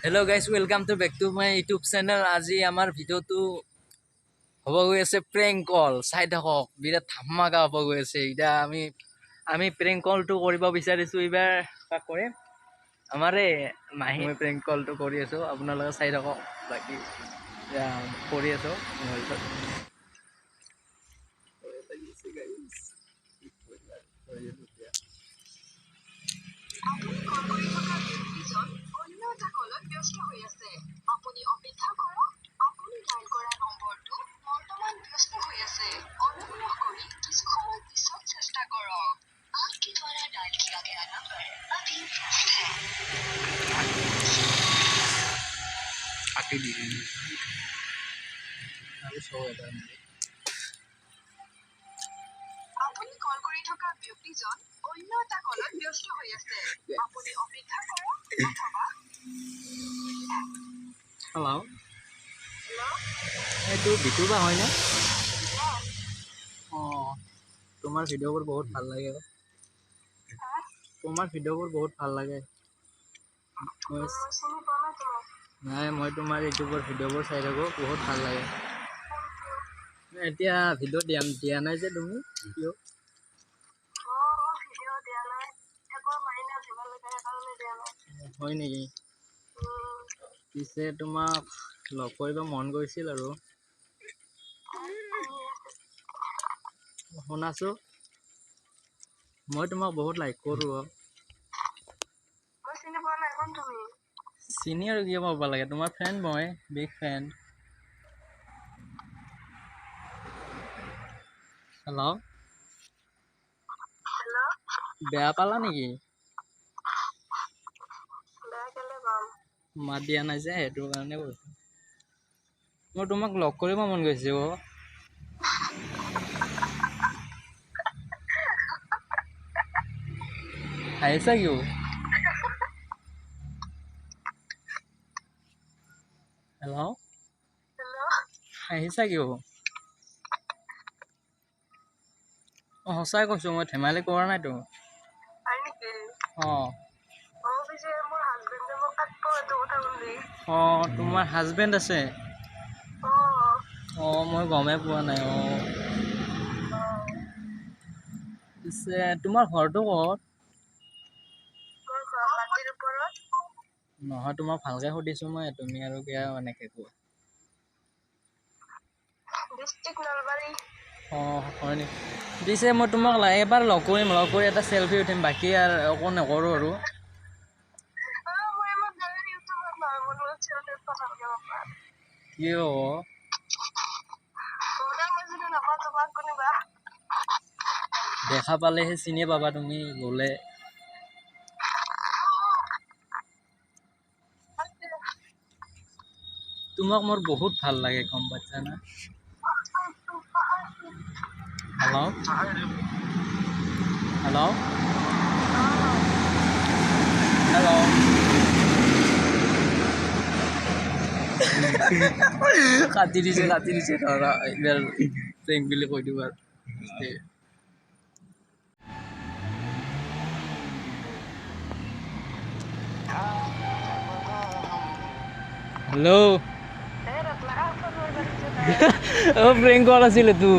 Hello guys, welcome to back to my YouTube channel. আজি আমাৰ ভিডিওটো হ'ব গৈ আছে প্ৰেংক কল। চাই থাকক, বিৰাট ধামাকা হ'ব গৈ আছে। এতিয়া আমি প্ৰেংক কলটো কৰিব বিচাৰিছো এইবাৰ কাক কৰিম? আমাৰে মাহী মই প্ৰেংক কলটো কৰি আছো, আপোনালোকে চাই থাকক। বাকি কৰি আছো মোবাইলটো। কাটি দিবি আৰু সব এটা আপুনি কল কৰি থকা ব্যক্তিজন অন্য এটা কলত ব্যস্ত হৈ আছে। আপুনি অপেক্ষা কৰক অথবা হেল্ল' এইটো ভিটুবা হয়নে? অঁ, তোমাৰ ভিডিঅ'বোৰ বহুত ভাল লাগে। তোমাৰ ভিডিঅ'বোৰ বহুত ভাল লাগে। নাই, মই তোমাৰ ইউটিউবৰ ভিডিঅ'বোৰ চাই থাকোঁ, বহুত ভাল লাগে। এতিয়া ভিডিঅ' দিয়া নাই যে তুমি কিয়? হয় নেকি? পিছে তোমাক লগ কৰিব মন গৈছিল আৰু শুনাছো, মই তোমাক বহুত লাইক কৰোঁ। চিনি আৰু কিয় পাব লাগে, তোমাৰ ফ্ৰেণ্ড, মই বিগ ফ্ৰেণ্ড। হেল্ল', বেয়া পালা নেকি? মাত দিয়া নাই যে, সেইটো কাৰণে কৈছো। মই তোমাক লগ কৰিব মন গৈছে অ'। হাঁহিছা কিয়? হেল্ল', হাঁহিছা কিয়? অঁ, সঁচাই কৈছো, মই ধেমালি কৰা নাইতো। অঁ, অঁ, তোমাৰ হাজবেণ্ড আছে? অঁ, মই গমেই পোৱা নাই। অঁ, পিছে তোমাৰ ঘৰটো ক'ত? নহয়, তোমাক ভালকে সুধিছো মই, তুমি আৰু কিয় এনেকে কোৱা? অঁ, হয় নেকি? পিছে মই তোমাক এবাৰ লগ কৰিম, লগ কৰি এটা চেল্ফি উঠিম, বাকী আৰু একো নকৰোঁ আৰু। কিয়? দেখা পালেহে চিনি পাবা তুমি গ'লে। তোমাক মোৰ বহুত ভাল লাগে, গম পাইছা না? হেল্ল', হেল্ল', হেল্ল', কাটি দিছে ধৰা, এইবাৰ প্ৰেংক বুলি কৈ দিওঁ আৰু। হেল্ল', অ', প্ৰেংক কল আছিলে তো।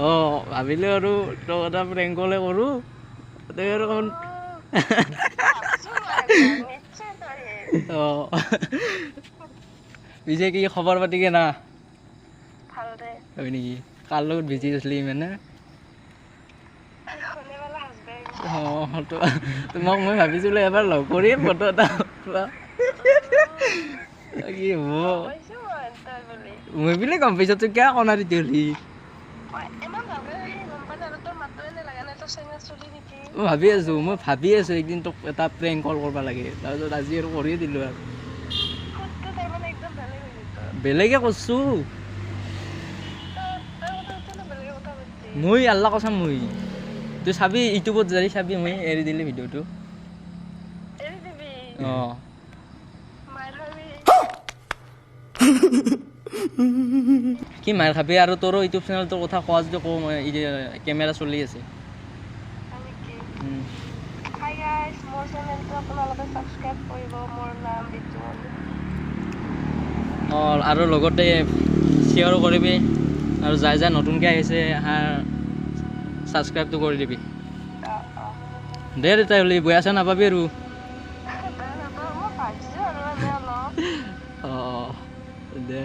অঁ, ভাবিলোঁ আৰু তোক এটা প্ৰেংক কলে কৰোঁ। অঁ, পিছে কি খবৰ পাতি কেনা? হয় নেকি? কাৰ লগত বিজি আছিলি মানে? অঁ, তোমাক মই ভাবিছিলোঁ এবাৰ লগ কৰিম, ফটো এটা কি হ'ব? মই বুলি গম পাইছ, তই কিয় কনা তেতিয়াহ'লে? মই ভাবি আছোঁ একদিন তোক এটা প্ৰেংক কল কৰিব লাগে, তাৰপিছত আজি আৰু কৰিয়ে দিলোঁ আৰু। বেলেগে কৈছোঁ, মই আল্লা কচম, মই তই চাবি ইউটিউবত যাই চাবি, মই এৰি দিলি ভিডিঅ'টো। অঁ, কি মাৰ খাবি? আৰু তোৰো ইউটিউব চেনেলটোৰ কথা কোৱা যদি কওঁ, মই কেমেৰা চলি আছে। মোৰ চেনেলটো আপোনালোকে ছাবস্ক্ৰাইব কৰিব মোৰ নাম বিতুমণি অঁ আৰু লগতে শ্বেয়াৰো কৰিবি আৰু যাই যাই নতুনকৈ আহিছে ছাবস্ক্ৰাইবটো কৰি দিবি দে তেতিয়াহ'লে বেয়া চেয়া নাপাবি আৰু মই পাইছোঁ আৰু এনে অলপ অঁ দে